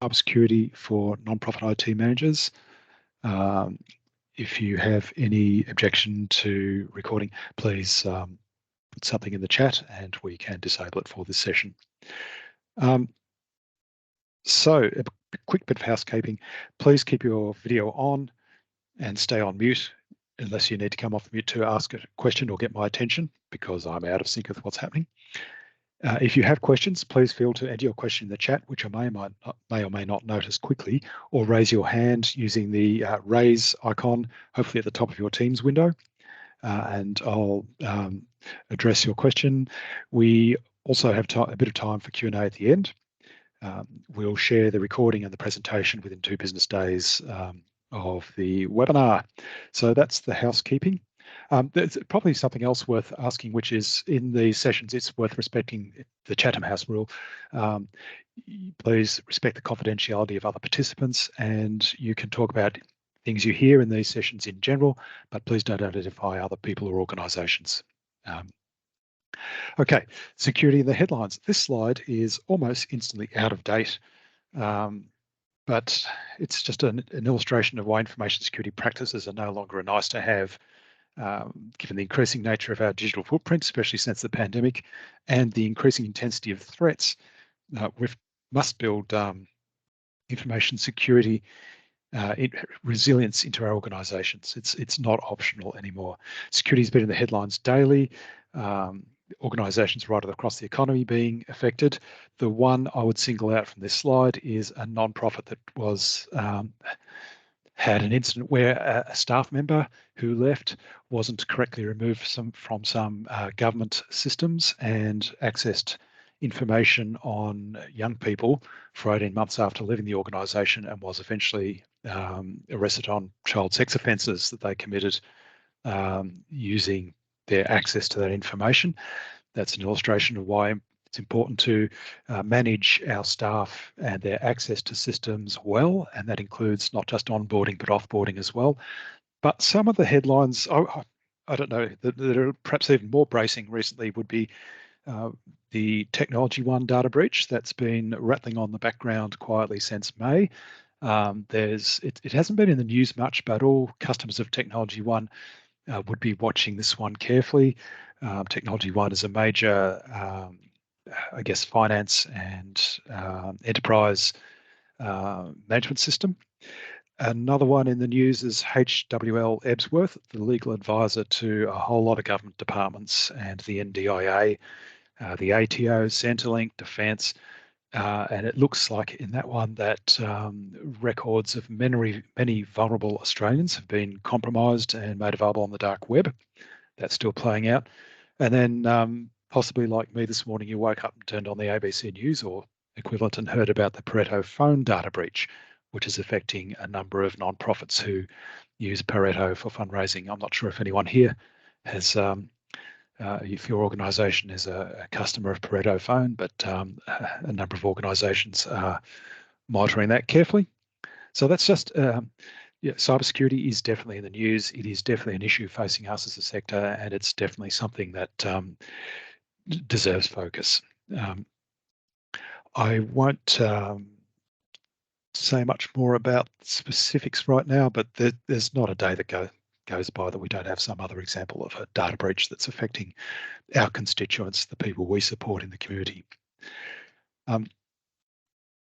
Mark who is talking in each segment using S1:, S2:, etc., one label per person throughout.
S1: Cybersecurity for non-profit IT managers. If you have any objection to recording, please put something in the chat and we can disable it for this session. So a quick bit of housekeeping. Please keep your video on and stay on mute unless you need to come off mute to ask a question or get my attention, because I'm out of sync with what's happening. If you have questions, please feel to enter your question in the chat, which I may or may not notice quickly, or raise your hand using the raise icon, hopefully at the top of your Teams window, and I'll address your question. We also have a bit of time for Q&A at the end. We'll share the recording and the presentation within 2 business days of the webinar. So that's the housekeeping. There's probably something else worth asking, which is in these sessions, it's worth respecting the Chatham House rule. Please respect the confidentiality of other participants, and you can talk about things you hear in these sessions in general, but please don't identify other people or organisations. Okay, security in the headlines. This slide is almost instantly out of date, but it's just an illustration of why information security practices are no longer a nice to have, given the increasing nature of our digital footprint, especially since the pandemic, and the increasing intensity of threats. We must build information security resilience into our organisations. It's not optional anymore. Security has been in the headlines daily. Organisations right across the economy being affected. The one I would single out from this slide is a non-profit that was had an incident where a staff member who left wasn't correctly removed from some government systems and accessed information on young people for 18 months after leaving the organisation, and was eventually arrested on child sex offences that they committed using their access to that information. That's an illustration of why it's important to manage our staff and their access to systems well, and that includes not just onboarding but offboarding as well. But some of the headlines, I don't know, that are perhaps even more bracing recently would be the Technology One data breach that's been rattling on the background quietly since May. It hasn't been in the news much, but all customers of Technology One would be watching this one carefully. Technology One is a major, I guess, finance and enterprise management system. Another one in the news is HWL Ebsworth, the legal advisor to a whole lot of government departments and the NDIA, the ATO, Centrelink, Defence, and it looks like in that one that records of many vulnerable Australians have been compromised and made available on the dark web. That's still playing out. And then possibly like me this morning, you woke up and turned on the ABC News or equivalent and heard about the Pareto phone data breach, which is affecting a number of non-profits who use Pareto for fundraising. I'm not sure if anyone here has if your organisation is a customer of Pareto phone, but a number of organisations are monitoring that carefully. So that's just, cybersecurity is definitely in the news. It is definitely an issue facing us as a sector, and it's definitely something that deserves focus. I won't say much more about specifics right now, but there's not a day that goes by that we don't have some other example of a data breach that's affecting our constituents, the people we support in the community.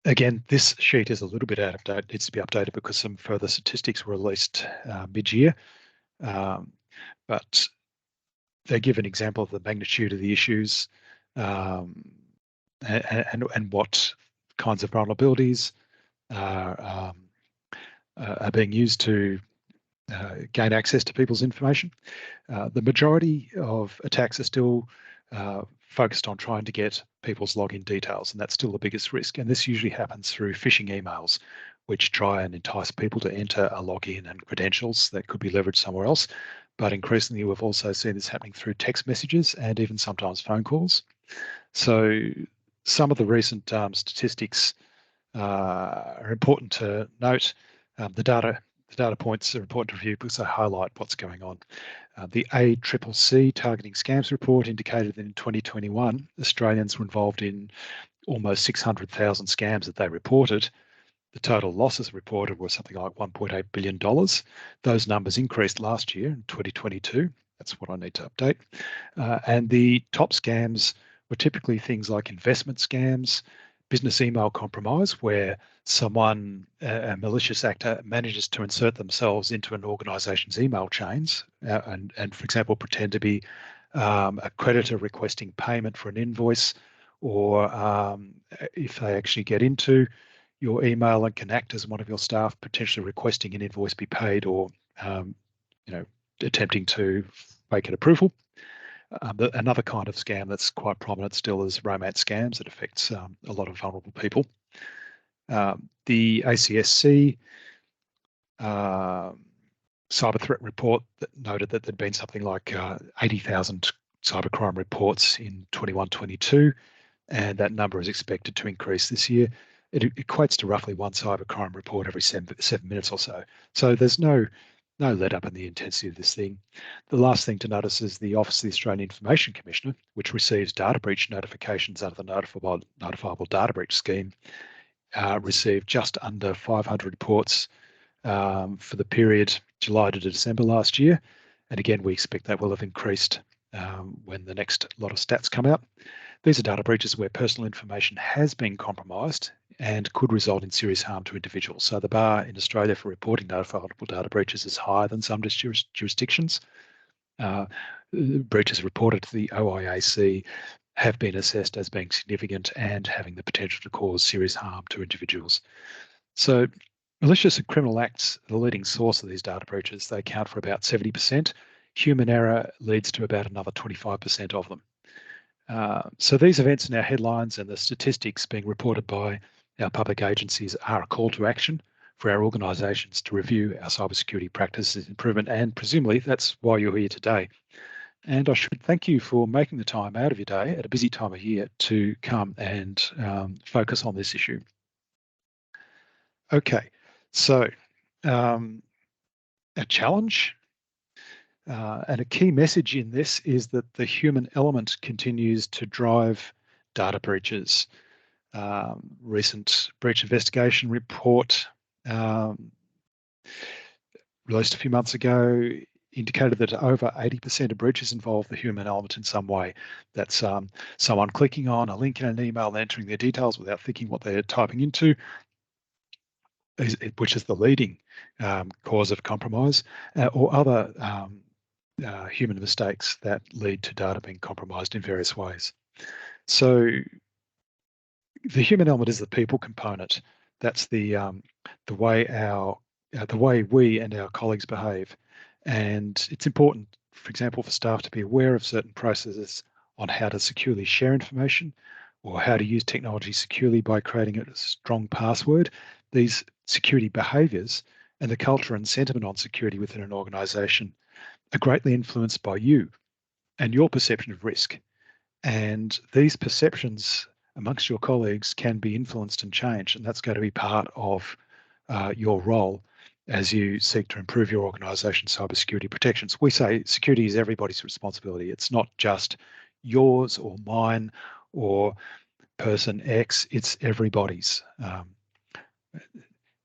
S1: Again, this sheet is a little bit out of date. It needs to be updated because some further statistics were released mid-year, but they give an example of the magnitude of the issues and what kinds of vulnerabilities are being used to gain access to people's information. The majority of attacks are still focused on trying to get people's login details, and that's still the biggest risk. And this usually happens through phishing emails, which try and entice people to enter a login and credentials that could be leveraged somewhere else. But increasingly, we've also seen this happening through text messages and even sometimes phone calls. So some of the recent statistics are important to note. The data points are important to review because they highlight what's going on. The ACCC Targeting Scams report indicated that in 2021, Australians were involved in almost 600,000 scams that they reported. The total losses reported were something like $1.8 billion. Those numbers increased last year in 2022. That's what I need to update. And the top scams were typically things like investment scams, business email compromise, where someone, a malicious actor, manages to insert themselves into an organization's email chains and, for example, pretend to be a creditor requesting payment for an invoice, or if they actually get into your email and can act as one of your staff, potentially requesting an invoice be paid, or um, attempting to fake an approval. But another kind of scam that's quite prominent still is romance scams that affects a lot of vulnerable people. The ACSC cyber threat report that noted that there'd been something like 80,000 cybercrime reports in 21-22, and that number is expected to increase this year. It equates to roughly one cybercrime report every 7 minutes or so. So there's no let up in the intensity of this thing. The last thing to notice is the Office of the Australian Information Commissioner, which receives data breach notifications under the notifiable data breach scheme, received just under 500 reports for the period July to December last year. And again, we expect that will have increased when the next lot of stats come out. These are data breaches where personal information has been compromised and could result in serious harm to individuals. So the bar in Australia for reporting notifiable data breaches is higher than some jurisdictions. Breaches reported to the OIAC have been assessed as being significant and having the potential to cause serious harm to individuals. So malicious and criminal acts are the leading source of these data breaches. They account for about 70%. Human error leads to about another 25% of them. So these events in our headlines and the statistics being reported by our public agencies are a call to action for our organisations to review our cybersecurity practices improvement, and presumably that's why you're here today. And I should thank you for making the time out of your day at a busy time of year to come and focus on this issue. Okay, so a challenge and a key message in this is that the human element continues to drive data breaches. Recent breach investigation report released a few months ago indicated that over 80% of breaches involve the human element in some way. That's someone clicking on a link in an email and entering their details without thinking what they're typing into, which is the leading cause of compromise, or other human mistakes that lead to data being compromised in various ways. So the human element is the people component. That's the way the way we and our colleagues behave, and it's important, for example, for staff to be aware of certain processes on how to securely share information, or how to use technology securely by creating a strong password. These security behaviours and the culture and sentiment on security within an organisation are greatly influenced by you and your perception of risk. And these perceptions amongst your colleagues can be influenced and changed, and that's going to be part of your role as you seek to improve your organisation's cybersecurity protections. We say security is everybody's responsibility. It's not just yours or mine or person X, it's everybody's.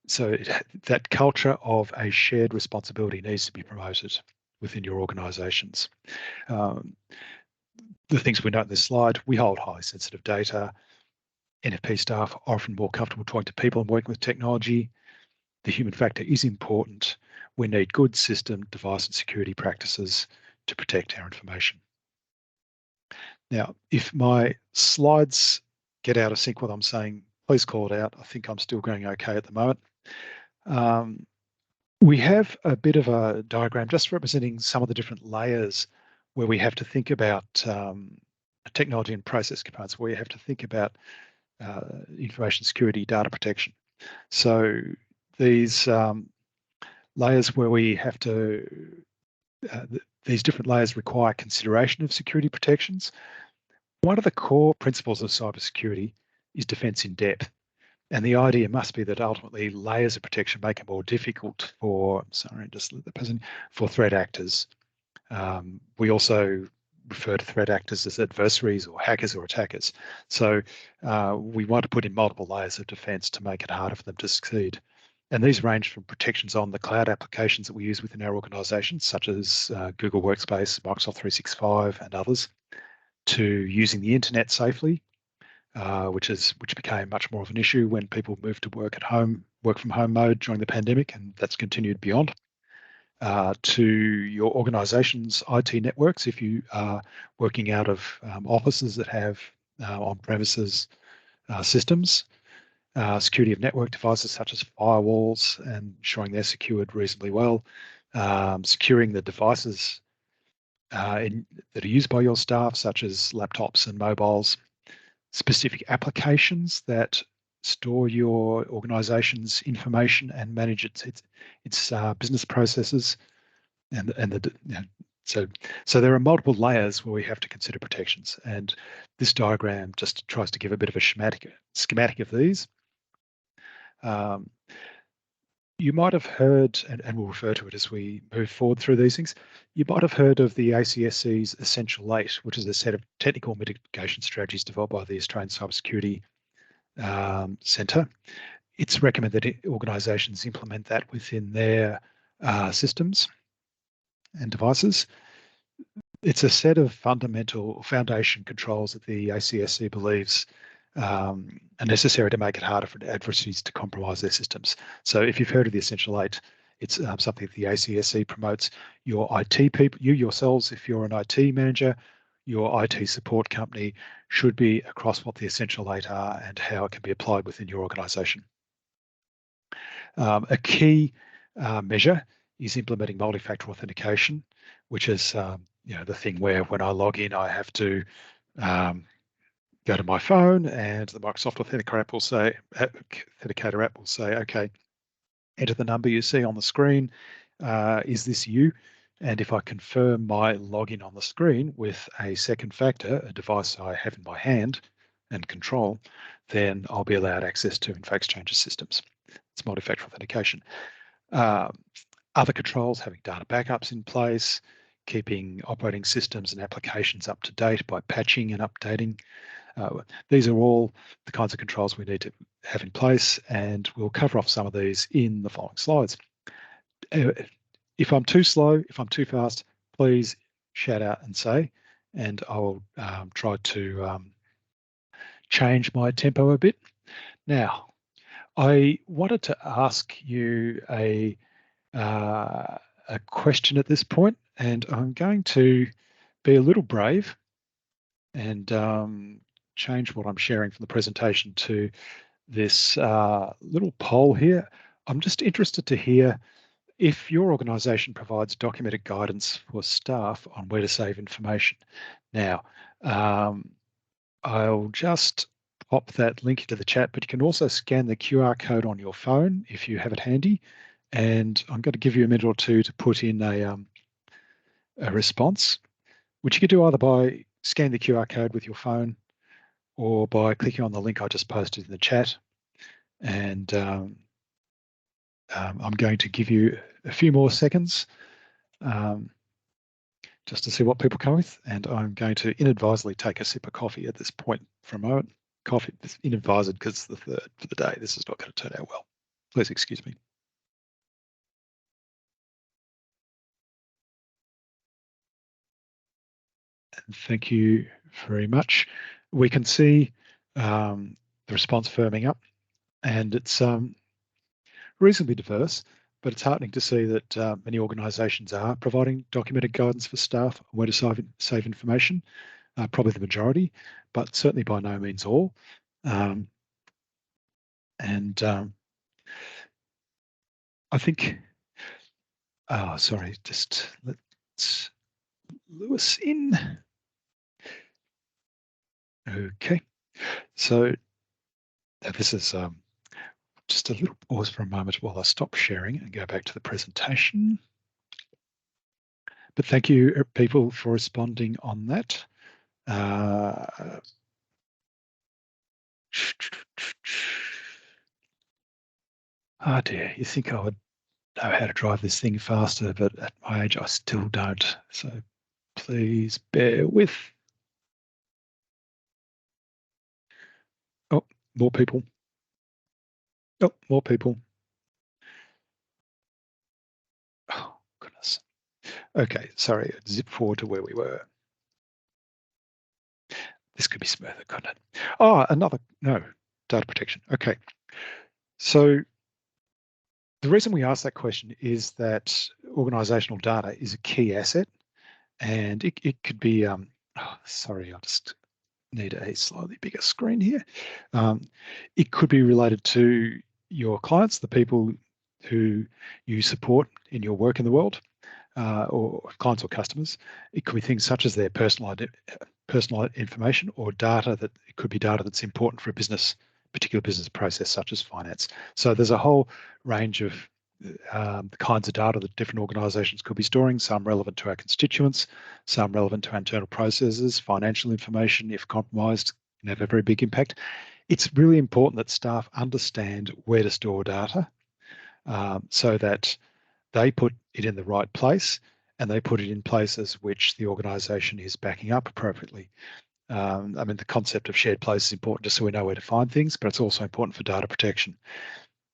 S1: So that culture of a shared responsibility needs to be promoted within your organisations. The things we note in this slide: we hold highly sensitive data. NFP staff are often more comfortable talking to people and working with technology. The human factor is important. We need good system, device, and security practices to protect our information. Now, if my slides get out of sync with what I'm saying, please call it out. I think I'm still going okay at the moment. We have a bit of a diagram just representing some of the different layers where we have to think about technology and process components, where you have to think about information security, data protection. So these layers where we have to, these different layers require consideration of security protections. One of the core principles of cybersecurity is defense in depth. And the idea must be that ultimately layers of protection make it more difficult for, for threat actors. We also refer to threat actors as adversaries or hackers or attackers. So we want to put in multiple layers of defense to make it harder for them to succeed. And these range from protections on the cloud applications that we use within our organizations, such as Google Workspace, Microsoft 365, and others, to using the internet safely, which became much more of an issue when people moved to work from home mode during the pandemic, and that's continued beyond. To your organization's IT networks, if you are working out of offices that have on-premises systems, security of network devices such as firewalls and ensuring they're secured reasonably well, securing the devices that are used by your staff, such as laptops and mobiles, specific applications that store your organization's information and manage its business processes, and the so there are multiple layers where we have to consider protections, and this diagram just tries to give a bit of a schematic of these. You might have heard, and we'll refer to it as we move forward through these things, you might have heard of the ACSC's Essential 8, which is a set of technical mitigation strategies developed by the Australian Cybersecurity Centre. It's recommended that organisations implement that within their systems and devices. It's a set of fundamental foundation controls that the ACSC believes are necessary to make it harder for adversaries to compromise their systems. So if you've heard of the Essential 8, it's something that the ACSC promotes. Your IT people, you yourselves, if you're an IT manager, your IT support company should be across what the Essential 8 are and how it can be applied within your organisation. A key measure is implementing multi-factor authentication, which is the thing where when I log in, I have to go to my phone, and the Microsoft Authenticator app will say, okay, enter the number you see on the screen. Is this you? And if I confirm my login on the screen with a second factor, a device I have in my hand and control, then I'll be allowed access to InfoExchange's systems. It's multi-factor authentication. Other controls, having data backups in place, keeping operating systems and applications up to date by patching and updating. These are all the kinds of controls we need to have in place, and we'll cover off some of these in the following slides. If I'm too slow, if I'm too fast, please shout out and say, and I'll try to change my tempo a bit. Now, I wanted to ask you a question at this point, and I'm going to be a little brave and change what I'm sharing from the presentation to this little poll here. I'm just interested to hear if your organisation provides documented guidance for staff on where to save information. Now, I'll just pop that link into the chat, but you can also scan the QR code on your phone if you have it handy. And I'm going to give you a minute or two to put in a response, which you can do either by scanning the QR code with your phone or by clicking on the link I just posted in the chat. And I'm going to give you a few more seconds just to see what people come with. And I'm going to inadvisedly take a sip of coffee at this point for a moment. Coffee, inadvised because it's the third for the day. This is not going to turn out well. Please excuse me. And thank you very much. We can see the response firming up, and it's reasonably diverse, but it's heartening to see that many organisations are providing documented guidance for staff on where to save information, probably the majority, but certainly by no means all. I think, sorry, just let's Lewis in. Okay, so this is just a little pause for a moment while I stop sharing and go back to the presentation. But thank you, people, for responding on that. Oh dear, you think I would know how to drive this thing faster, but at my age, I still don't. So Please bear with. Oh, more people. Oh, more people. Oh, goodness. Okay, sorry, zip forward to where we were. This could be smoother, couldn't it? Oh, no, data protection. Okay, so the reason we ask that question is that organizational data is a key asset, and it could be, sorry, I just need a slightly bigger screen here. Um, it could be related to your clients, the people who you support in your work in the world, or clients or customers. It could be things such as their personal information or data that it could be data that's important for a particular business process such as finance. So there's a whole range of the kinds of data that different organisations could be storing, some relevant to our constituents, some relevant to our internal processes, financial information, if compromised, can have a very big impact. It's really important that staff understand where to store data so that they put it in the right place and they put it in places which the organisation is backing up appropriately. I mean, the concept of shared place is important just so we know where to find things, but it's also important for data protection.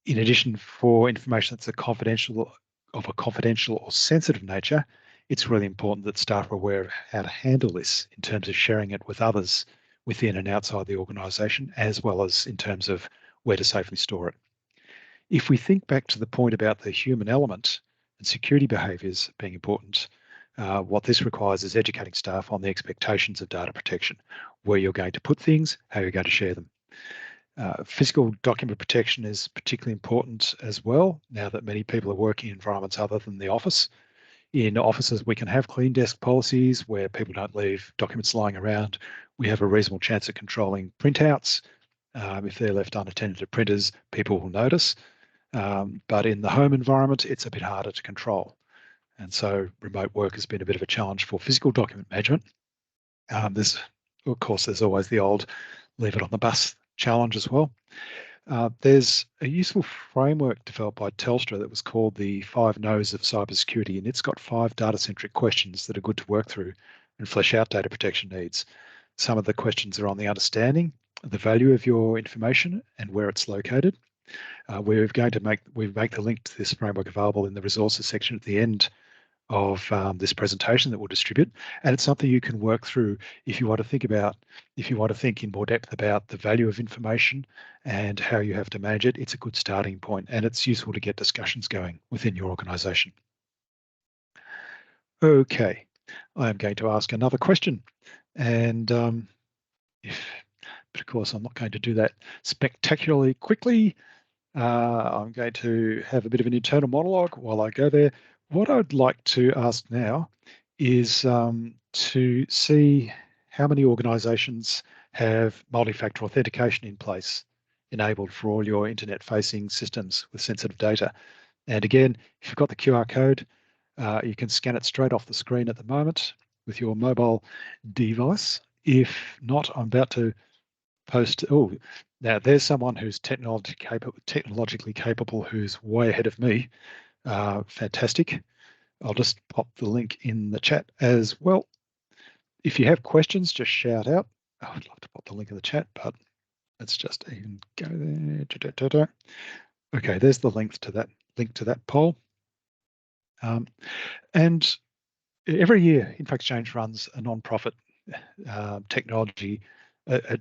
S1: In addition, for information that's of a confidential or sensitive nature, it's really important that staff are aware of how to handle this in terms of sharing it with others within and outside the organisation, as well as in terms of where to safely store it. If we think back to the point about the human element and security behaviours being important, what this requires is educating staff on the expectations of data protection, where you're going to put things, how you're going to share them. Physical document protection is particularly important as well, now that many people are working in environments other than the office. In offices, we can have clean desk policies where people don't leave documents lying around. We have a reasonable chance of controlling printouts. If they're left unattended to printers, people will notice. But in the home environment, it's a bit harder to control. And so remote work has been a bit of a challenge for physical document management. Of course, there's always the old leave it on the bus challenge as well. There's a useful framework developed by Telstra that was called the 5 No's of Cybersecurity, and it's got 5 data-centric questions that are good to work through and flesh out data protection needs. Some of the questions are on the understanding, the value of your information and where it's located. We make the link to this framework available in the resources section at the end of this presentation that we'll distribute, and it's something you can work through if you want to think in more depth about the value of information and how you have to manage it. It's a good starting point, and it's useful to get discussions going within your organisation. Okay, I am going to ask another question, and but of course I'm not going to do that spectacularly quickly. I'm going to have a bit of an internal monologue while I go there. What I'd like to ask now is to see how many organisations have multi-factor authentication in place, enabled for all your internet-facing systems with sensitive data. And again, if you've got the QR code, you can scan it straight off the screen at the moment with your mobile device. If not, I'm about to post. Oh, now there's someone who's technologically capable, who's way ahead of me. Fantastic. I'll just pop the link in the chat as well. If you have questions, just shout out. Oh, I'd love to pop the link in the chat, but let's just even go there. Okay, there's the link to that poll. And every year, InfoExchange runs a non-profit technology a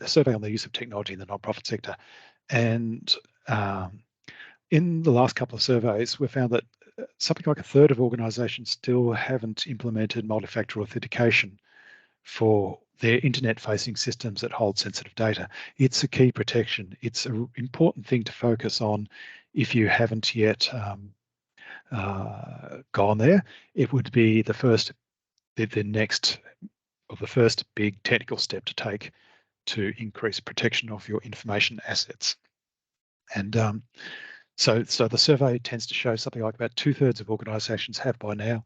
S1: survey on the use of technology in the non-profit sector, and in the last couple of surveys, we found that something like a third of organisations still haven't implemented multi-factor authentication for their internet-facing systems that hold sensitive data. It's a key protection. It's an important thing to focus on if you haven't yet gone there. It would be the next the first big technical step to take to increase protection of your information assets. And so the survey tends to show something like about 2/3 of organisations have by now,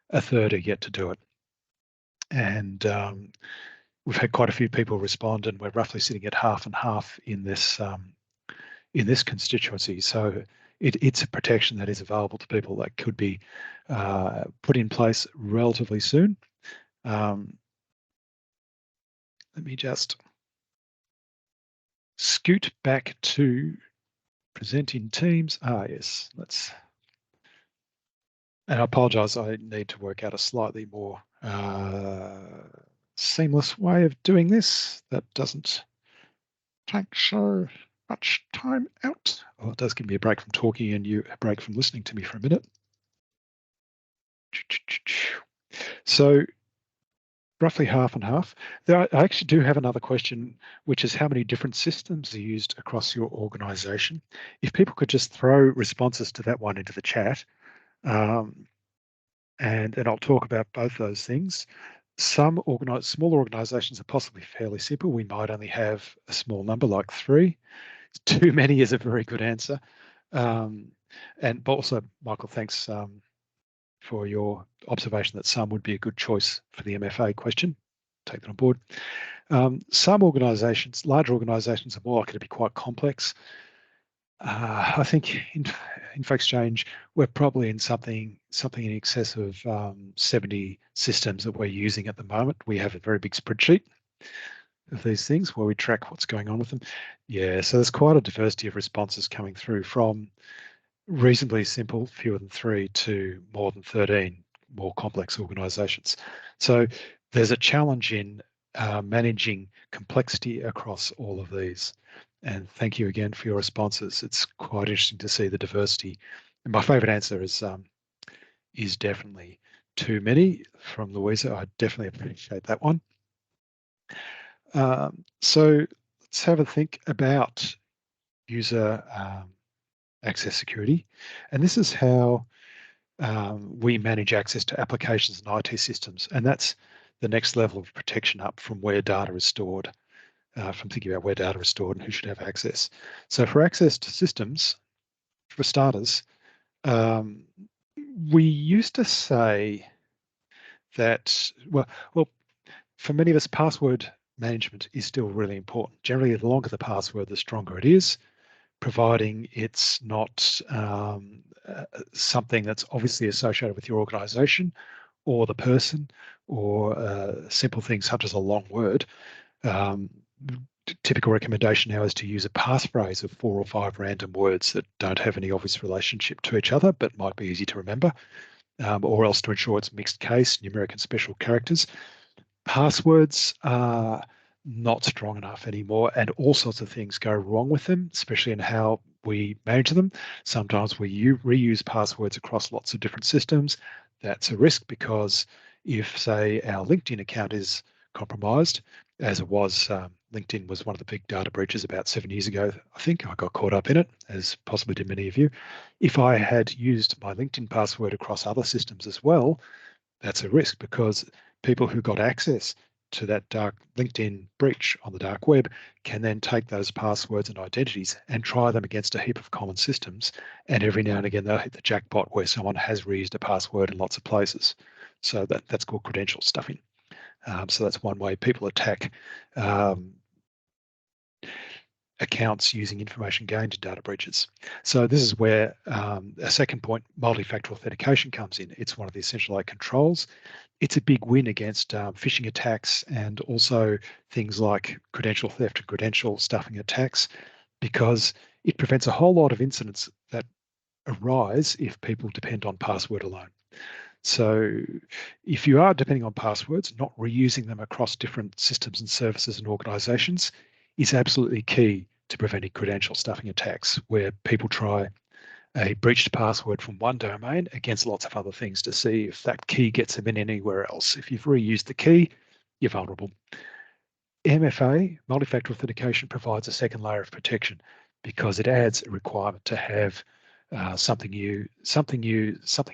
S1: a third are yet to do it. And we've had quite a few people respond, and we're roughly sitting at half and half in this constituency. So it's a protection that is available to people that could be put in place relatively soon. Let me just scoot back to present in Teams. Yes, and I apologize, I need to work out a slightly more seamless way of doing this that doesn't take so much time out. Well, it does give me a break from talking and you a break from listening to me for a minute. So roughly half and half. I actually do have another question, which is how many different systems are used across your organization? If people could just throw responses to that one into the chat, and I'll talk about both those things. Some smaller organizations are possibly fairly simple. We might only have a small number like 3. Too many is a very good answer. But also, Michael, thanks for your observation that some would be a good choice for the MFA question. Take that on board. Some organizations, larger organizations, are more likely to be quite complex. I think in InfoExchange, we're probably in something in excess of 70 systems that we're using at the moment. We have a very big spreadsheet of these things where we track what's going on with them. Yeah, so there's quite a diversity of responses coming through from reasonably simple, fewer than 3, to more than 13 more complex organizations. So there's a challenge in managing complexity across all of these. And thank you again for your responses. It's quite interesting to see the diversity. And my favorite answer is definitely too many from Louisa. I definitely appreciate that one. So let's have a think about user access security. And this is how we manage access to applications and IT systems. And that's the next level of protection up from where data is stored, from thinking about where data is stored and who should have access. So for access to systems, for starters, we used to say that, well, for many of us, password management is still really important. Generally, the longer the password, the stronger it is, providing it's not something that's obviously associated with your organization or the person, or simple things such as a long word. Typical recommendation now is to use a passphrase of 4 or 5 random words that don't have any obvious relationship to each other, but might be easy to remember, or else to ensure it's mixed case, numeric and special characters. Passwords are not strong enough anymore, and all sorts of things go wrong with them, especially in how we manage them. Sometimes we reuse passwords across lots of different systems. That's a risk because if, say, our LinkedIn account is compromised, as it was, LinkedIn was one of the big data breaches about 7 years ago. I think I got caught up in it, as possibly did many of you. If I had used my LinkedIn password across other systems as well, that's a risk because people who got access to that dark LinkedIn breach on the dark web can then take those passwords and identities and try them against a heap of common systems. And every now and again, they'll hit the jackpot where someone has reused a password in lots of places. So that's called credential stuffing. So that's one way people attack accounts using information gained in data breaches. So this is where a second point, multi-factor authentication, comes in. It's one of the essential 8 controls. It's a big win against phishing attacks and also things like credential theft and credential stuffing attacks, because it prevents a whole lot of incidents that arise if people depend on password alone. So if you are depending on passwords, not reusing them across different systems and services and organizations is absolutely key to preventing credential stuffing attacks, where people try a breached password from one domain against lots of other things to see if that key gets them in anywhere else. If you've reused the key, you're vulnerable. MFA, multi-factor authentication, provides a second layer of protection because it adds a requirement to have something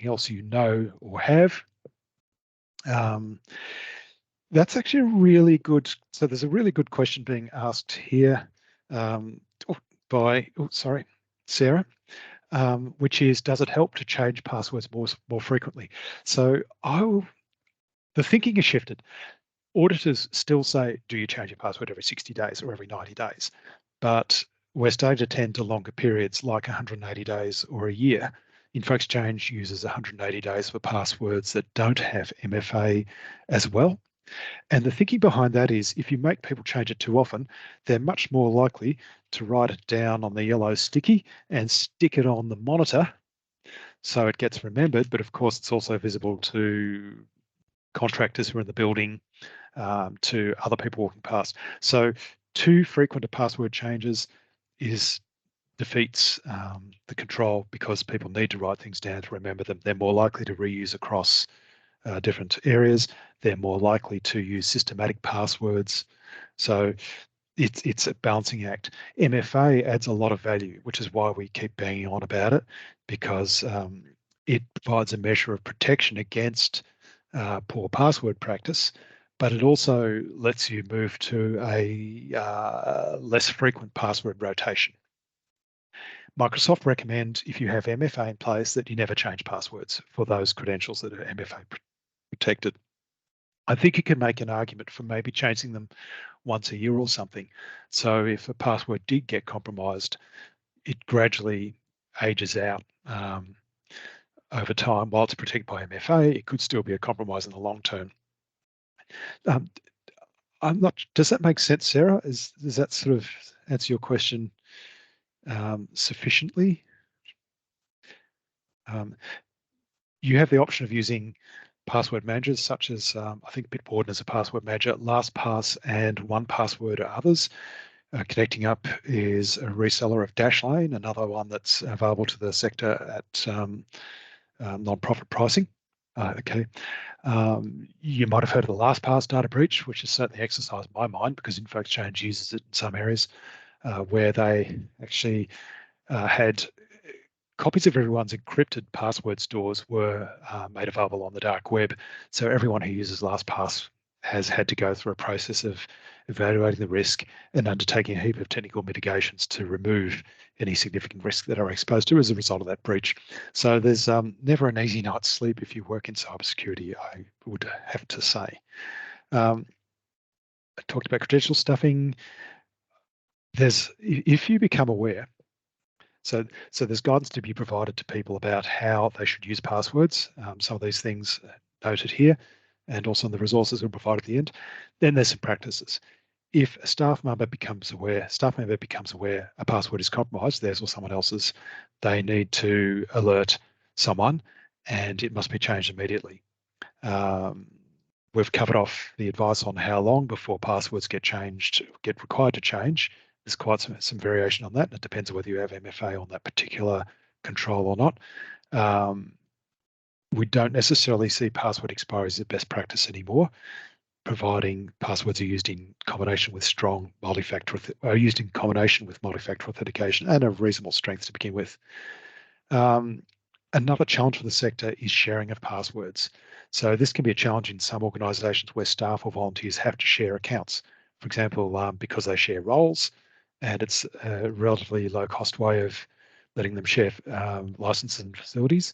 S1: else you know or have. That's actually a really good. So there's a really good question being asked here by Sarah, which is, does it help to change passwords more frequently? So the thinking has shifted. Auditors still say, do you change your password every 60 days or every 90 days? But we're starting to tend to longer periods like 180 days or a year. InfoExchange uses 180 days for passwords that don't have MFA as well. And the thinking behind that is if you make people change it too often, they're much more likely to write it down on the yellow sticky and stick it on the monitor so it gets remembered. But of course, it's also visible to contractors who are in the building, to other people walking past. So too frequent a password changes defeats the control because people need to write things down to remember them. They're more likely to reuse across different areas. They're more likely to use systematic passwords. So it's a balancing act. MFA adds a lot of value, which is why we keep banging on about it, because it provides a measure of protection against poor password practice, but it also lets you move to a less frequent password rotation. Microsoft recommend, if you have MFA in place, that you never change passwords for those credentials that are MFA protected. I think you can make an argument for maybe changing them once a year or something. So if a password did get compromised, it gradually ages out over time. While it's protected by MFA, it could still be a compromise in the long term. I'm not. Does that make sense, Sarah? Does that sort of answer your question sufficiently? You have the option of using password managers such as I think Bitwarden is a password manager, LastPass and 1Password are others. Connecting Up is a reseller of Dashlane, another one that's available to the sector at non-profit pricing. You might have heard of the LastPass data breach, which has certainly exercised my mind because InfoExchange uses it in some areas where they actually had copies of everyone's encrypted password stores were made available on the dark web. So everyone who uses LastPass has had to go through a process of evaluating the risk and undertaking a heap of technical mitigations to remove any significant risk that are exposed to as a result of that breach. So there's never an easy night's sleep if you work in cybersecurity, I would have to say. I talked about credential stuffing. If you become aware, so there's guidance to be provided to people about how they should use passwords. Some of these things noted here, and also in the resources we'll provide at the end. Then there's some practices. If a staff member becomes aware a password is compromised, theirs or someone else's, they need to alert someone, and it must be changed immediately. We've covered off the advice on how long before passwords get required to change. There's quite some variation on that, and it depends on whether you have MFA on that particular control or not. We don't necessarily see password expiry as the best practice anymore, providing passwords are used in combination with multi-factor authentication and of reasonable strength to begin with. Another challenge for the sector is sharing of passwords. So this can be a challenge in some organisations where staff or volunteers have to share accounts. For example, because they share roles, and it's a relatively low-cost way of letting them share licenses and facilities.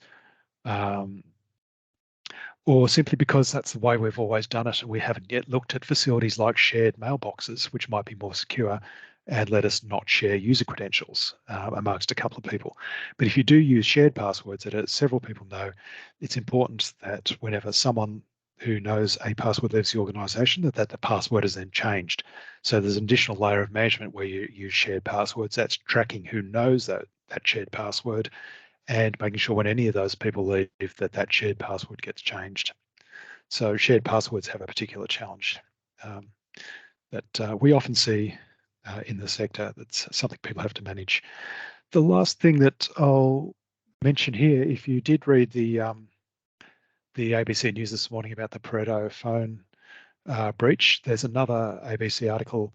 S1: Or simply because that's the way we've always done it, and we haven't yet looked at facilities like shared mailboxes, which might be more secure and let us not share user credentials amongst a couple of people. But if you do use shared passwords that several people know, it's important that whenever someone who knows a password leaves the organisation, that the password is then changed. So there's an additional layer of management where you use shared passwords. That's tracking who knows that shared password, and making sure when any of those people leave that shared password gets changed. So shared passwords have a particular challenge that we often see in the sector. That's something people have to manage. The last thing that I'll mention here, if you did read the ABC News this morning about the Pareto phone breach, there's another ABC article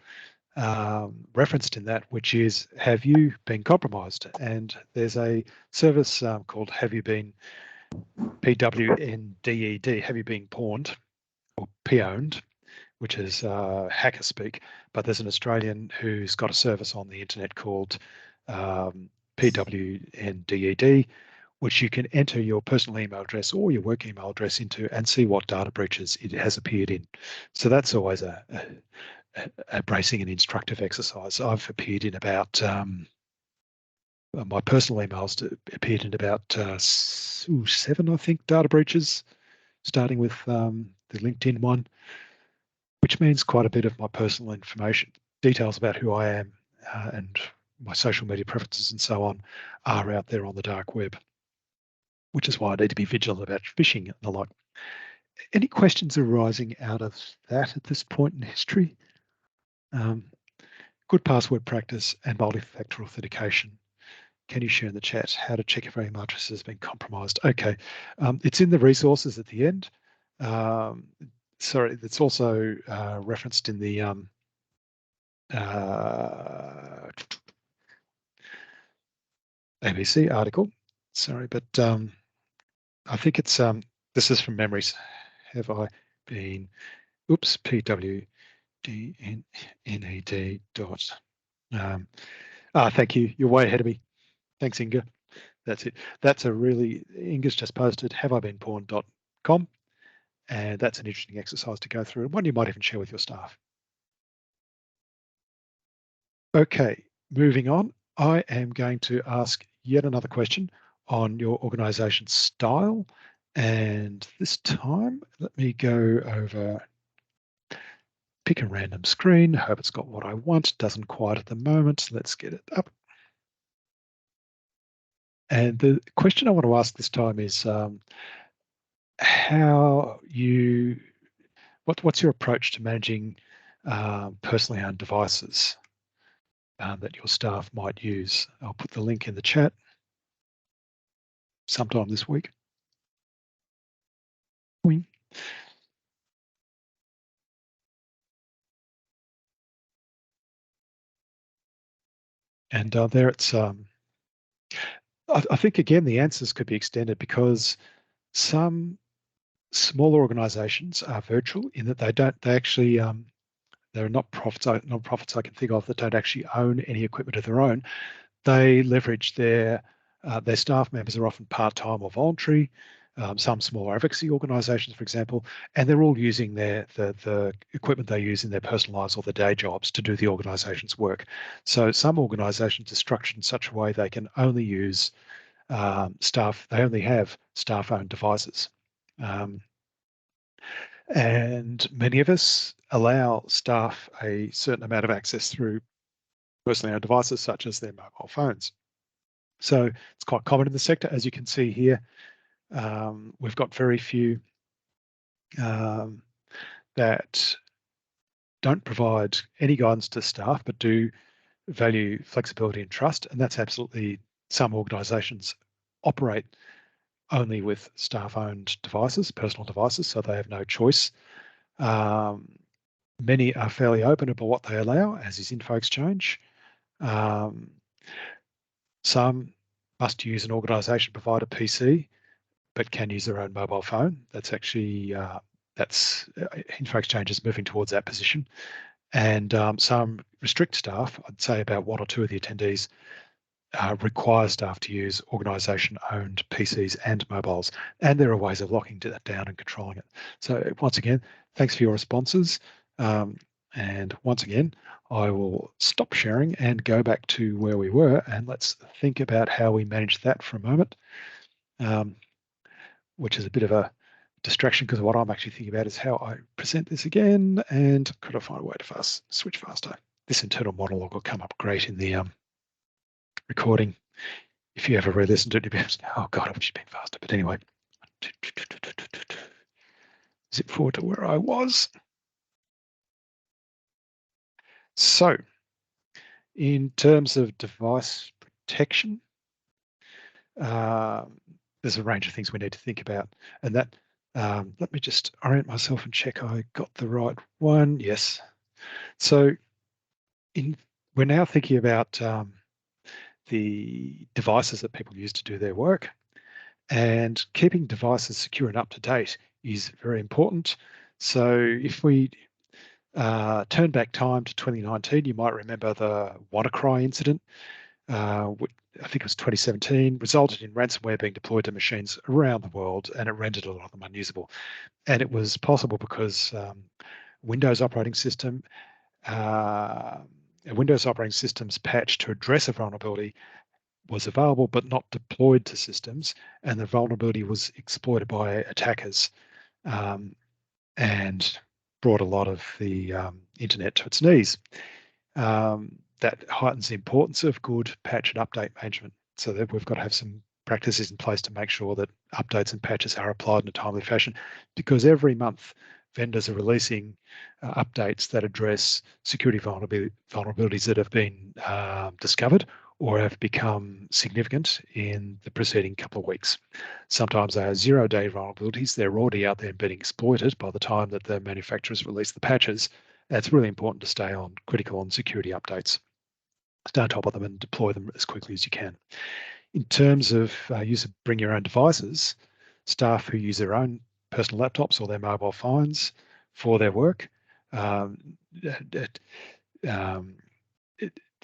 S1: referenced in that, which is, have you been compromised? And there's a service called Have You Been, PWNDED, Have You Been Pawned or P-owned, which is hacker speak, but there's an Australian who's got a service on the internet called PWNDED, which you can enter your personal email address or your work email address into and see what data breaches it has appeared in. So that's always a bracing and instructive exercise. I've appeared in about my personal emails appeared in about 7, I think, data breaches, starting with the LinkedIn one, which means quite a bit of my personal information, details about who I am and my social media preferences and so on are out there on the dark web, which is why I need to be vigilant about phishing and the like. Any questions arising out of that at this point in history? Good password practice and multi-factor authentication. Can you share in the chat how to check if your email address has been compromised? Okay, it's in the resources at the end. Sorry, it's also referenced in the ABC article. Sorry, but I think it's this is from memories. Have I been? Oops, PWDNED dot. Thank you. You're way ahead of me. Thanks, Inga. That's it. That's a really, Inga's just posted haveibeenpawned.com, and that's an interesting exercise to go through, and one you might even share with your staff. Okay, moving on. I am going to ask yet another question on your organization style. And this time, let me go over, pick a random screen. Hope it's got what I want. Doesn't quite at the moment. Let's get it up. And the question I want to ask this time is what's your approach to managing personally owned devices that your staff might use? I'll put the link in the chat sometime this week. And there it's, I think again, the answers could be extended because some smaller organizations are virtual in that they actually, there are non-profits I can think of that don't actually own any equipment of their own. They leverage their staff members are often part-time or voluntary, some small advocacy organisations, for example, and they're all using the equipment they use in their personal lives or their day jobs to do the organisation's work. So some organisations are structured in such a way they can only use they only have staff-owned devices. And many of us allow staff a certain amount of access through personally owned devices such as their mobile phones. So it's quite common in the sector. As you can see here, we've got very few that don't provide any guidance to staff, but do value flexibility and trust. And that's absolutely, some organisations operate only with staff-owned devices, personal devices, so they have no choice. Many are fairly open about what they allow, as is Info Exchange. Some must use an organisation provided PC, but can use their own mobile phone. That's actually, Info Exchange is moving towards that position. And some restrict staff, I'd say about 1 or 2 of the attendees, require staff to use organisation-owned PCs and mobiles. And there are ways of locking that down and controlling it. So once again, thanks for your responses. And once again, I will stop sharing and go back to where we were, and let's think about how we manage that for a moment, which is a bit of a distraction because what I'm actually thinking about is how I present this again, and could I find a way to switch faster? This internal monologue will come up great in the recording. If you ever re-listen to it, you'll be like, oh God, I wish it'd been faster. But anyway, zip forward to where I was. So, in terms of device protection, there's a range of things we need to think about. And that, let me just orient myself and check I got the right one. Yes. So we're now thinking about the devices that people use to do their work, and keeping devices secure and up to date is very important. So if we turn back time to 2019, you might remember the WannaCry incident. I think it was 2017, resulted in ransomware being deployed to machines around the world, and it rendered a lot of them unusable. And it was possible because Windows operating system, a Windows operating system's patch to address a vulnerability was available but not deployed to systems, and the vulnerability was exploited by attackers, and brought a lot of the internet to its knees. That heightens the importance of good patch and update management, so that we've got to have some practices in place to make sure that updates and patches are applied in a timely fashion, because every month vendors are releasing updates that address security vulnerabilities that have been discovered or have become significant in the preceding couple of weeks. Sometimes they are zero-day vulnerabilities. They're already out there being exploited by the time that the manufacturers release the patches. It's really important to stay on critical and security updates. Stay on top of them and deploy them as quickly as you can. In terms of use of bring your own devices, staff who use their own personal laptops or their mobile phones for their work, it's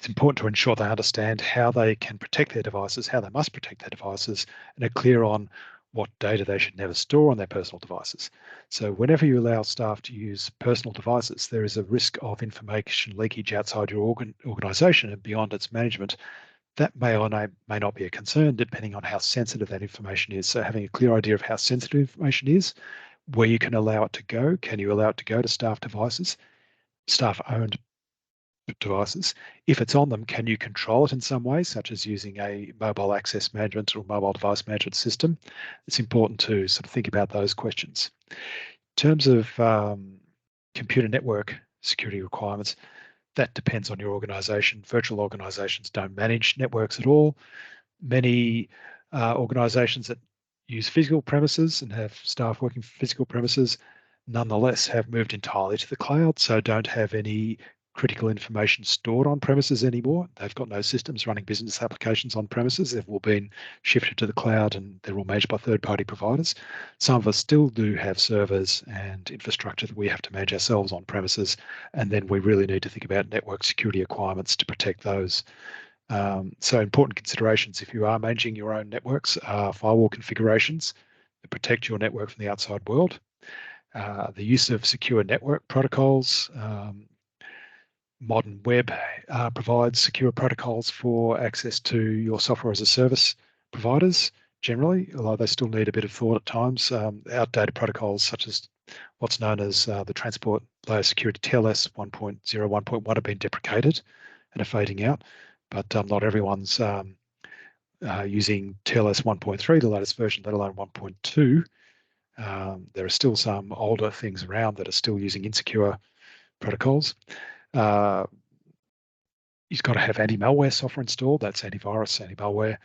S1: important to ensure they understand how they can protect their devices, how they must protect their devices, and are clear on what data they should never store on their personal devices. So whenever you allow staff to use personal devices, there is a risk of information leakage outside your organization and beyond its management. That may or may not be a concern, depending on how sensitive that information is. So having a clear idea of how sensitive information is, where you can allow it to go. Can you allow it to go to staff devices, staff-owned devices? If it's on them, can you control it in some way, such as using a mobile access management or mobile device management system? It's important to sort of think about those questions. In terms of computer network security requirements, that depends on your organization. Virtual organizations don't manage networks at all. Many organizations that use physical premises and have staff working for physical premises nonetheless have moved entirely to the cloud, so don't have any critical information stored on premises anymore. They've got no systems running business applications on premises. They've all been shifted to the cloud and they're all managed by third-party providers. Some of us still do have servers and infrastructure that we have to manage ourselves on premises, and then we really need to think about network security requirements to protect those. So important considerations if you are managing your own networks are firewall configurations that protect your network from the outside world, the use of secure network protocols. Modern web provides secure protocols for access to your software as a service providers generally, although they still need a bit of thought at times. Outdated protocols such as what's known as the Transport Layer Security TLS 1.0, 1.1 have been deprecated and are fading out, but not everyone's using TLS 1.3, the latest version, let alone 1.2. There are still some older things around that are still using insecure protocols. You've got to have anti-malware software installed. That's antivirus, anti-malware.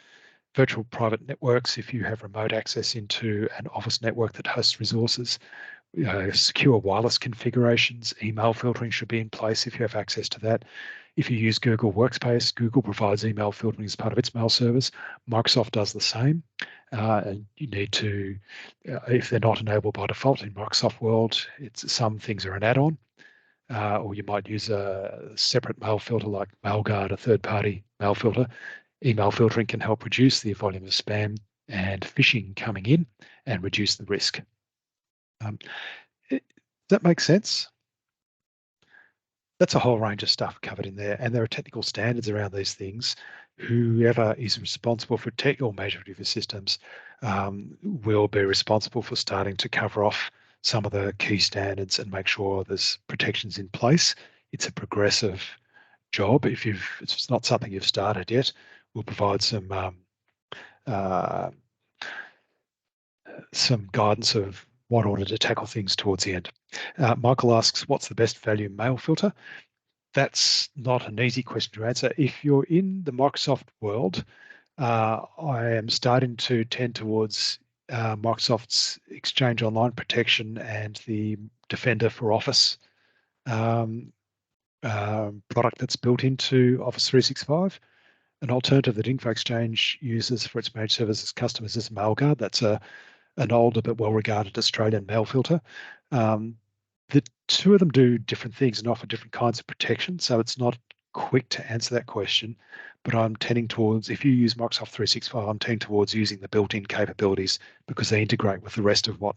S1: Virtual private networks, if you have remote access into an office network that hosts resources. Secure wireless configurations, email filtering should be in place if you have access to that. If you use Google Workspace, Google provides email filtering as part of its mail service. Microsoft does the same. And you need to, if they're not enabled by default in Microsoft world, some things are an add-on. Or you might use a separate mail filter like MailGuard, a third-party mail filter. Email filtering can help reduce the volume of spam and phishing coming in and reduce the risk. Does that make sense? That's a whole range of stuff covered in there, and there are technical standards around these things. Whoever is responsible for technical management of your systems will be responsible for starting to cover off some of the key standards and make sure there's protections in place. It's a progressive job. If it's not something you've started yet, we'll provide some guidance of what order to tackle things towards the end. Michael asks, what's the best value mail filter? That's not an easy question to answer. If you're in the Microsoft world, I am starting to tend towards Microsoft's Exchange Online Protection and the Defender for Office product that's built into Office 365. An alternative that InfoExchange uses for its managed services customers is MailGuard. That's an older but well-regarded Australian mail filter. The two of them do different things and offer different kinds of protection, so it's not quick to answer that question, but I'm tending towards, if you use Microsoft 365, I'm tending towards using the built-in capabilities because they integrate with the rest of what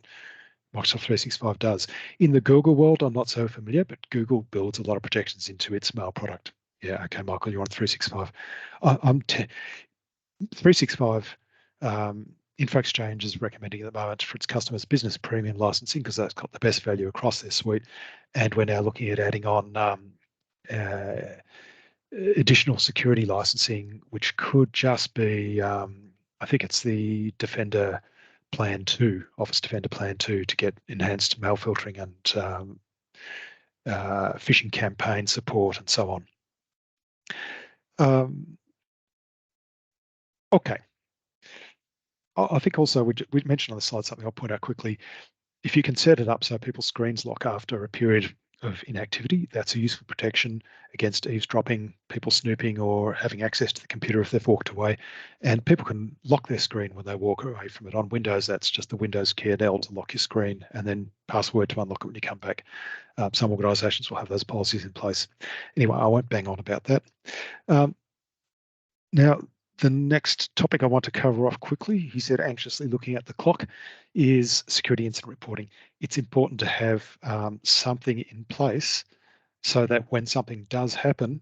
S1: Microsoft 365 does. In the Google world, I'm not so familiar, but Google builds a lot of protections into its mail product. Yeah, okay, Michael, you're on 365. 365 Info Exchange is recommending at the moment for its customers business premium licensing because that's got the best value across their suite. And we're now looking at adding on additional security licensing, which could just be, I think it's the Defender Plan 2, Office Defender Plan 2, to get enhanced mail filtering and phishing campaign support and so on. Okay. I think also we mentioned on the slide something I'll point out quickly. If you can set it up so people's screens lock after a period of inactivity, that's a useful protection against eavesdropping, people snooping, or having access to the computer if they've walked away. And people can lock their screen when they walk away from it. On Windows, that's just the Windows kernel to lock your screen and then password to unlock it when you come back. Some organisations will have those policies in place. Anyway, I won't bang on about that. Now, the next topic I want to cover off quickly, he said anxiously looking at the clock, is security incident reporting. It's important to have something in place so that when something does happen,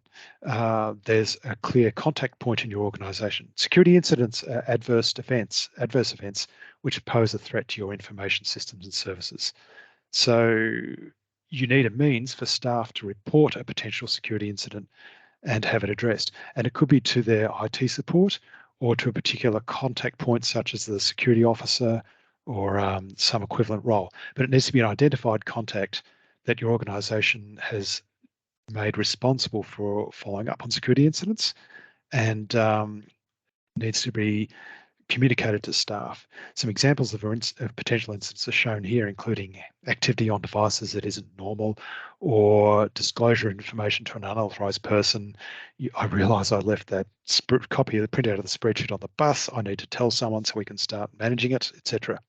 S1: there's a clear contact point in your organization. Security incidents are adverse events which pose a threat to your information systems and services. So you need a means for staff to report a potential security incident and have it addressed. And it could be to their IT support or to a particular contact point, such as the security officer or some equivalent role. But it needs to be an identified contact that your organization has made responsible for following up on security incidents and needs to be communicated to staff. Some examples of potential incidents are shown here, including activity on devices that isn't normal or disclosure information to an unauthorized person. I realise I left that copy of the printout of the spreadsheet on the bus. I need to tell someone so we can start managing it, etc.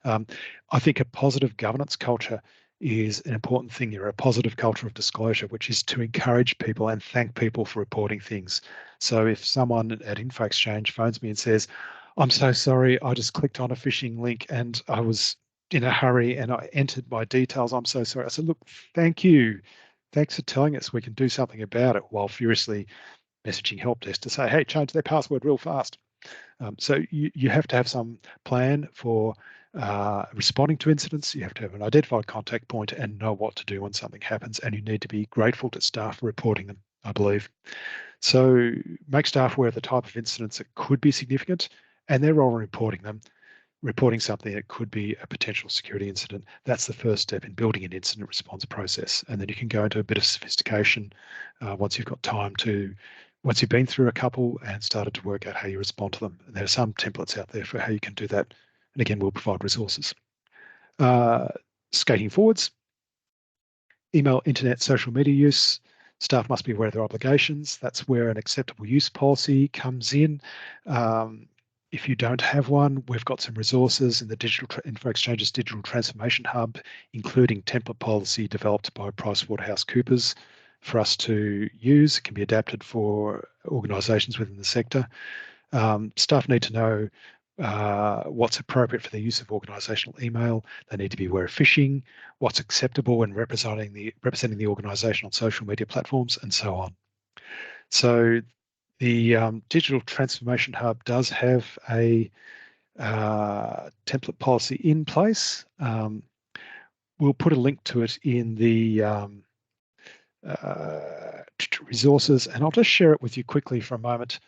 S1: I think a positive governance culture is an important thing here, a positive culture of disclosure, which is to encourage people and thank people for reporting things. So if someone at Info Exchange phones me and says, I'm so sorry, I just clicked on a phishing link and I was in a hurry and I entered my details, I'm so sorry. I said, look, thank you. Thanks for telling us we can do something about it, while furiously messaging help desk to say, hey, change their password real fast. So you have to have some plan for responding to incidents. You have to have an identified contact point and know what to do when something happens, and you need to be grateful to staff for reporting them, I believe. So make staff aware of the type of incidents that could be significant and their role in reporting them. Reporting something that could be a potential security incident, that's the first step in building an incident response process. And then you can go into a bit of sophistication once you've got time to, once you've been through a couple and started to work out how you respond to them. And there are some templates out there for how you can do that. And again, we'll provide resources. Skating forwards, email, internet, social media use. Staff must be aware of their obligations. That's where an acceptable use policy comes in. If you don't have one, we've got some resources in the Info Exchange's Digital Transformation Hub, including template policy developed by PricewaterhouseCoopers for us to use. It can be adapted for organisations within the sector. Staff need to know what's appropriate for the use of organisational email. They need to be aware of phishing, what's acceptable when representing the organisation on social media platforms, and so on. So the Digital Transformation Hub does have a template policy in place. We'll put a link to it in the resources, and I'll just share it with you quickly for a moment.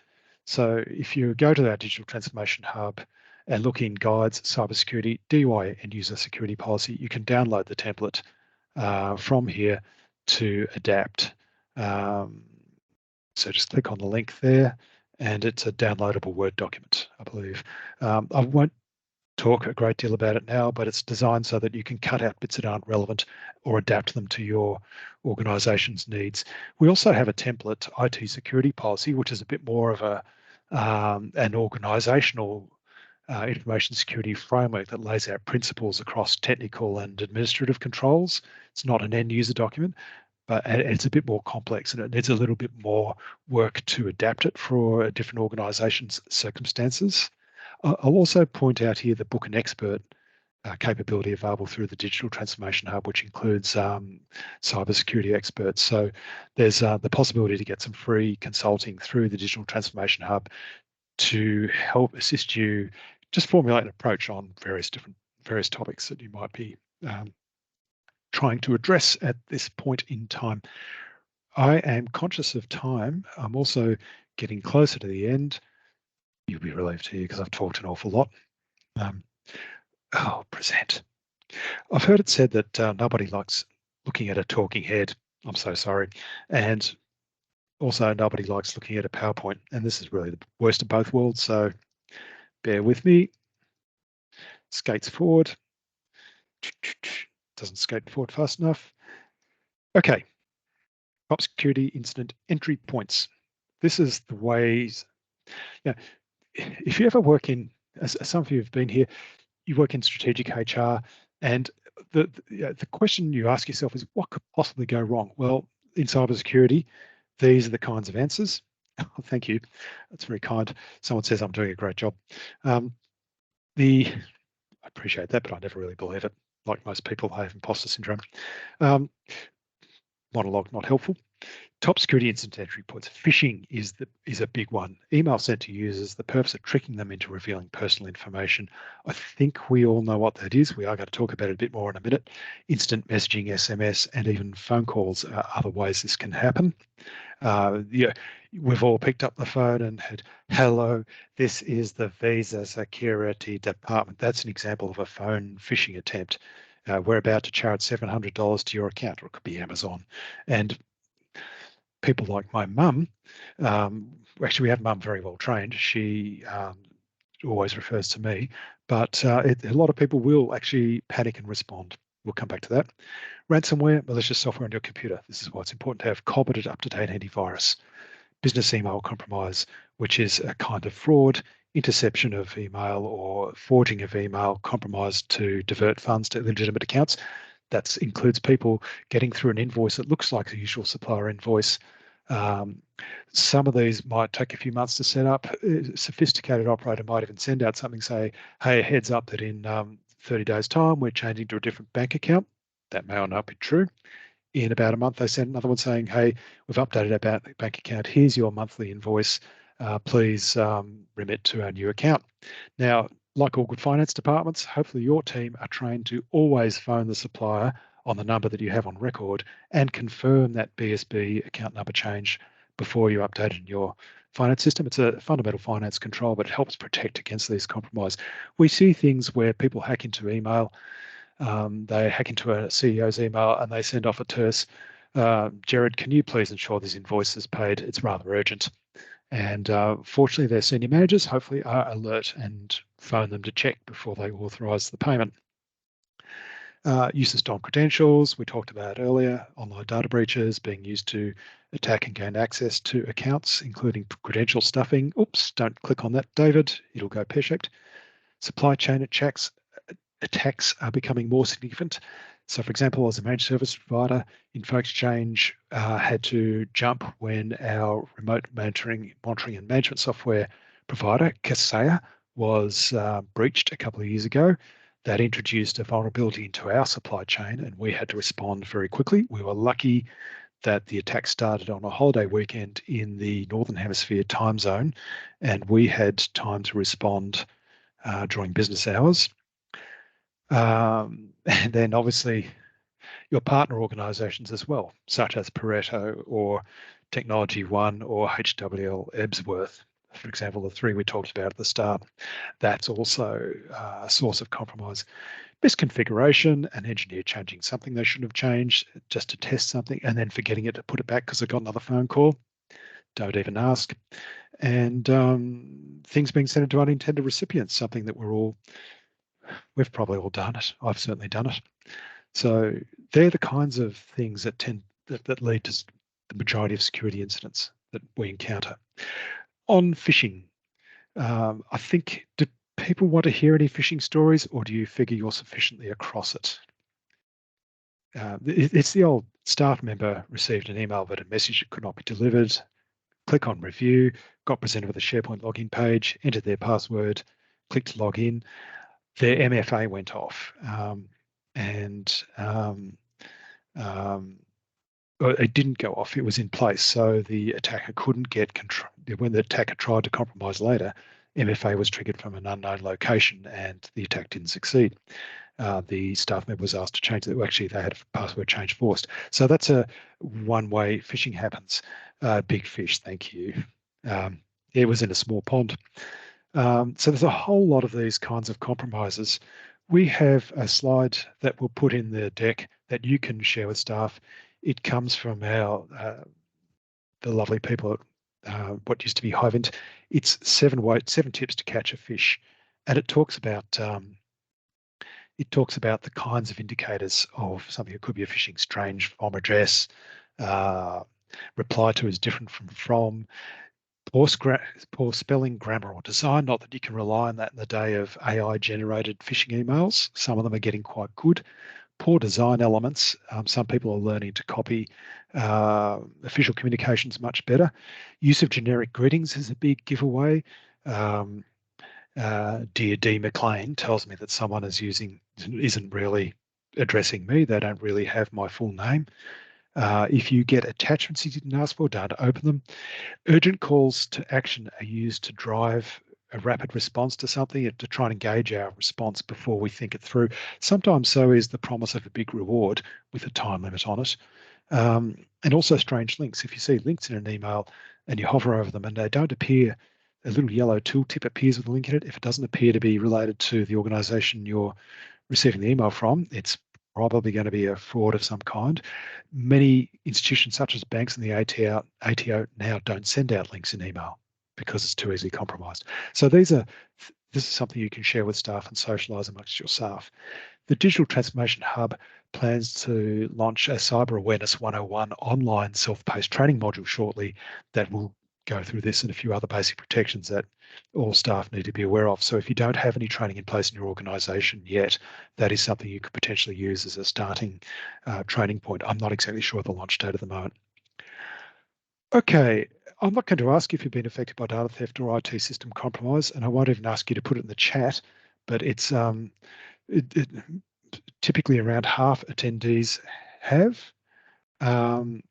S1: So if you go to our Digital Transformation Hub and look in Guides, Cybersecurity, DUI and User Security Policy, you can download the template from here to adapt. So just click on the link there, and it's a downloadable Word document, I believe. I won't talk a great deal about it now, but it's designed so that you can cut out bits that aren't relevant or adapt them to your organisation's needs. We also have a template IT security policy, which is a bit more of an organisational information security framework that lays out principles across technical and administrative controls. It's not an end user document, but it's a bit more complex and it needs a little bit more work to adapt it for a different organisation's circumstances. I'll also point out here the Book an Expert capability available through the Digital Transformation Hub, which includes cybersecurity experts. So there's the possibility to get some free consulting through the Digital Transformation Hub to help assist you just formulate an approach on various topics that you might be trying to address at this point in time. I am conscious of time. I'm also getting closer to the end. You'll be relieved to hear because I've talked an awful lot. Present. I've heard it said that nobody likes looking at a talking head. I'm so sorry. And also nobody likes looking at a PowerPoint. And this is really the worst of both worlds. So bear with me. Skates forward. Doesn't skate forward fast enough. Okay. Top security incident entry points. This is the ways. Yeah. If you ever work in, as some of you have been here, you work in strategic HR, and the question you ask yourself is, what could possibly go wrong? Well, in cybersecurity, these are the kinds of answers. Oh, thank you. That's very kind. Someone says I'm doing a great job. I appreciate that, but I never really believe it. Like most people, I have imposter syndrome. Monologue not helpful. Top security incident entry points. Phishing is a big one. Email sent to users, the purpose of tricking them into revealing personal information. I think we all know what that is. We are going to talk about it a bit more in a minute. Instant messaging, SMS, and even phone calls are other ways this can happen. Yeah, we've all picked up the phone and had, hello, this is the Visa Security Department. That's an example of a phone phishing attempt. We're about to charge $700 to your account, or it could be Amazon. And people like my mum, actually we have mum very well trained. She always refers to me, but a lot of people will actually panic and respond. We'll come back to that. Ransomware, malicious software on your computer. This is why it's important to have competent, up-to-date antivirus. Business email compromise, which is a kind of fraud, interception of email or forging of email compromised to divert funds to legitimate accounts. That includes people getting through an invoice that looks like the usual supplier invoice. Some of these might take a few months to set up. A sophisticated operator might even send out something, say, hey, heads up that in 30 days' time, we're changing to a different bank account. That may or not be true. In about a month, they send another one saying, hey, we've updated our bank account. Here's your monthly invoice. Please remit to our new account. Now, like all good finance departments, hopefully your team are trained to always phone the supplier on the number that you have on record and confirm that BSB account number change before you update it in your finance system. It's a fundamental finance control, but it helps protect against these compromise. We see things where people hack into email. They hack into a CEO's email and they send off a terse, Jared, can you please ensure this invoice is paid? It's rather urgent. And fortunately, their senior managers hopefully are alert and phone them to check before they authorize the payment. Use of stolen credentials, we talked about earlier, online data breaches being used to attack and gain access to accounts, including credential stuffing. Oops, don't click on that, David. It'll go pear-shaped. Supply chain attacks are becoming more significant. So, for example, as a managed service provider, InfoExchange had to jump when our remote monitoring and management software provider, Kaseya, was breached a couple of years ago. That introduced a vulnerability into our supply chain, and we had to respond very quickly. We were lucky that the attack started on a holiday weekend in the Northern Hemisphere time zone, and we had time to respond during business hours. And then obviously your partner organizations as well, such as Pareto or Technology One or HWL Ebsworth, for example, the three we talked about at the start. That's also a source of compromise. Misconfiguration, an engineer changing something they shouldn't have changed just to test something and then forgetting it to put it back because they got another phone call. Don't even ask. And things being sent to unintended recipients, something that we've probably all done it. I've certainly done it. So they're the kinds of things that that lead to the majority of security incidents that we encounter. On phishing, I think, do people want to hear any phishing stories, or do you figure you're sufficiently across it? It's the old staff member received an email that a message could not be delivered. Click on review, got presented with a SharePoint login page, entered their password, clicked log in. Their MFA went off, and it didn't go off. It was in place, so the attacker couldn't get control. When the attacker tried to compromise later, MFA was triggered from an unknown location, and the attack didn't succeed. The staff member was asked to change it. Well, actually, they had a password change forced. So that's a one-way phishing happens. Big fish, thank you. It was in a small pond. So there's a whole lot of these kinds of compromises. We have a slide that we'll put in the deck that you can share with staff. It comes from our the lovely people at what used to be Hivent. It's seven tips to catch a fish, and it talks about the kinds of indicators of something that could be a phishing: strange from address, uh, reply to is different from, poor spelling, grammar, or design. Not that you can rely on that in the day of AI-generated phishing emails. Some of them are getting quite good. Poor design elements. Some people are learning to copy official communications much better. Use of generic greetings is a big giveaway. Dear D. McLean tells me that someone isn't really addressing me. They don't really have my full name. If you get attachments you didn't ask for, don't open them. Urgent calls to action are used to drive a rapid response to something, to try and engage our response before we think it through. Sometimes so is the promise of a big reward with a time limit on it. And also strange links. If you see links in an email and you hover over them and they don't appear, a little yellow tooltip appears with a link in it. If it doesn't appear to be related to the organization you're receiving the email from, it's probably going to be a fraud of some kind. Many institutions, such as banks and the ATO now don't send out links in email because it's too easily compromised. So this is something you can share with staff and socialise amongst your staff. The Digital Transformation Hub plans to launch a Cyber Awareness 101 online self-paced training module shortly that will go through this and a few other basic protections that all staff need to be aware of. So if you don't have any training in place in your organisation yet, that is something you could potentially use as a starting training point. I'm not exactly sure of the launch date at the moment. Okay, I'm not going to ask if you've been affected by data theft or IT system compromise, and I won't even ask you to put it in the chat, but it's typically around half attendees have. I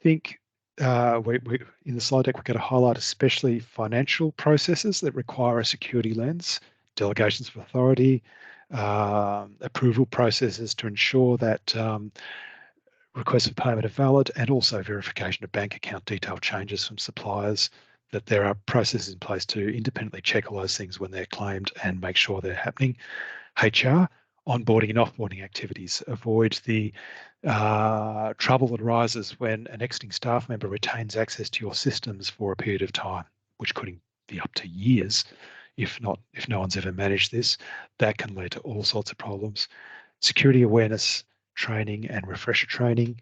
S1: think we in the slide deck, we're going to highlight especially financial processes that require a security lens, delegations of authority, approval processes to ensure that requests for payment are valid, and also verification of bank account detail changes from suppliers, that there are processes in place to independently check all those things when they're claimed and make sure they're happening. HR, onboarding and offboarding activities. Avoid the trouble that arises when an exiting staff member retains access to your systems for a period of time, which could be up to years if no one's ever managed this. That can lead to all sorts of problems. Security awareness training and refresher training,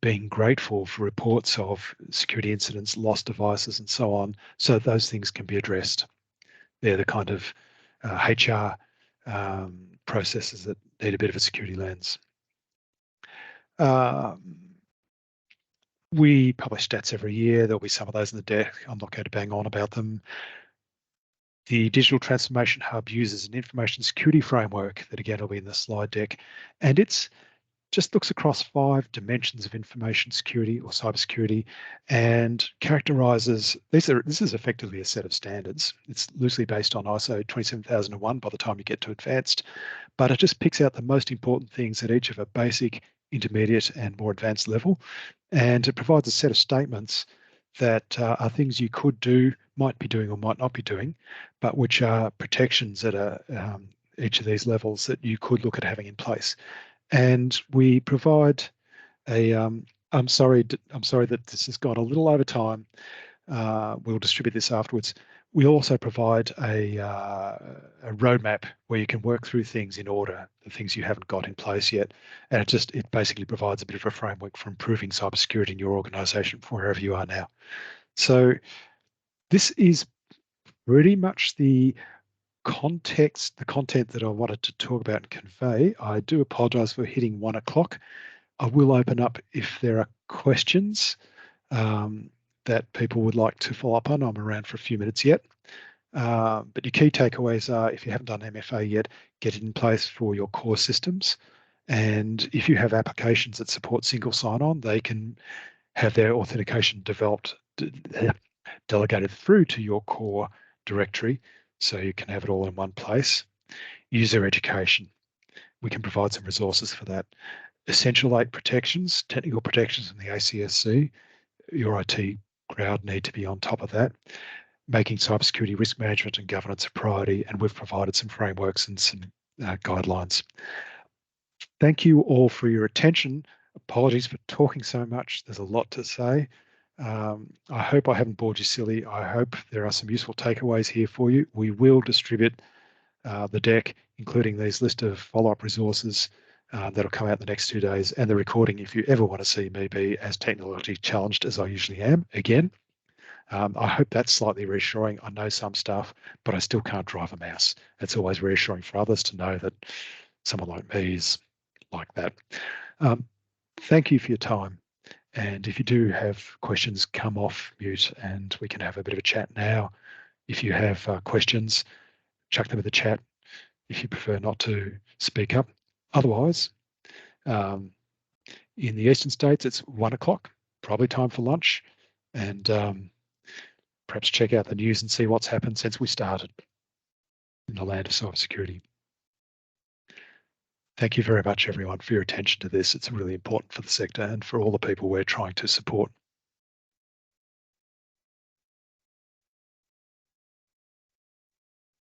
S1: being grateful for reports of security incidents, lost devices, and so on, so those things can be addressed. They're the kind of HR processes that need a bit of a security lens. We publish stats every year. There'll be some of those in the deck. I'm not going to bang on about them. The Digital Transformation Hub uses an information security framework that, again, will be in the slide deck. And it's just looks across 5 dimensions of information security or cybersecurity and characterizes, this is effectively a set of standards. It's loosely based on ISO 27001 by the time you get to advanced, but it just picks out the most important things at each of a basic, intermediate, and more advanced level. And it provides a set of statements that are things you could do, might be doing, or might not be doing, but which are protections at each of these levels that you could look at having in place. And we provide a, I'm sorry that this has gone a little over time. We'll distribute this afterwards. We also provide a roadmap where you can work through things in order, the things you haven't got in place yet. And it basically provides a bit of a framework for improving cybersecurity in your organization from wherever you are now. So this is pretty much the content that I wanted to talk about and convey. I do apologize for hitting 1 o'clock. I will open up if there are questions that people would like to follow up on. I'm around for a few minutes yet. But your key takeaways are, if you haven't done MFA yet, get it in place for your core systems And if you have applications that support single sign-on, they can have their authentication delegated through to your core directory, so you can have it all in one place. User education. We can provide some resources for that. Essential 8 protections, technical protections from the ACSC. Your IT crowd need to be on top of that. Making cybersecurity risk management and governance a priority, and we've provided some frameworks and some guidelines. Thank you all for your attention. Apologies for talking so much. There's a lot to say. I hope I haven't bored you silly. I hope there are some useful takeaways here for you. We will distribute the deck, including these list of follow-up resources that'll come out in the next 2 days, and the recording if you ever want to see me be as technologically challenged as I usually am again. I hope that's slightly reassuring. I know some stuff, but I still can't drive a mouse. It's always reassuring for others to know that someone like me is like that. Thank you for your time. And if you do have questions, come off mute and we can have a bit of a chat now. If you have questions, chuck them in the chat if you prefer not to speak up. Otherwise, in the eastern states, it's 1 o'clock, probably time for lunch. And perhaps check out the news and see what's happened since we started in the land of cybersecurity. Thank you very much, everyone, for your attention to this. It's really important for the sector and for all the people we're trying to support.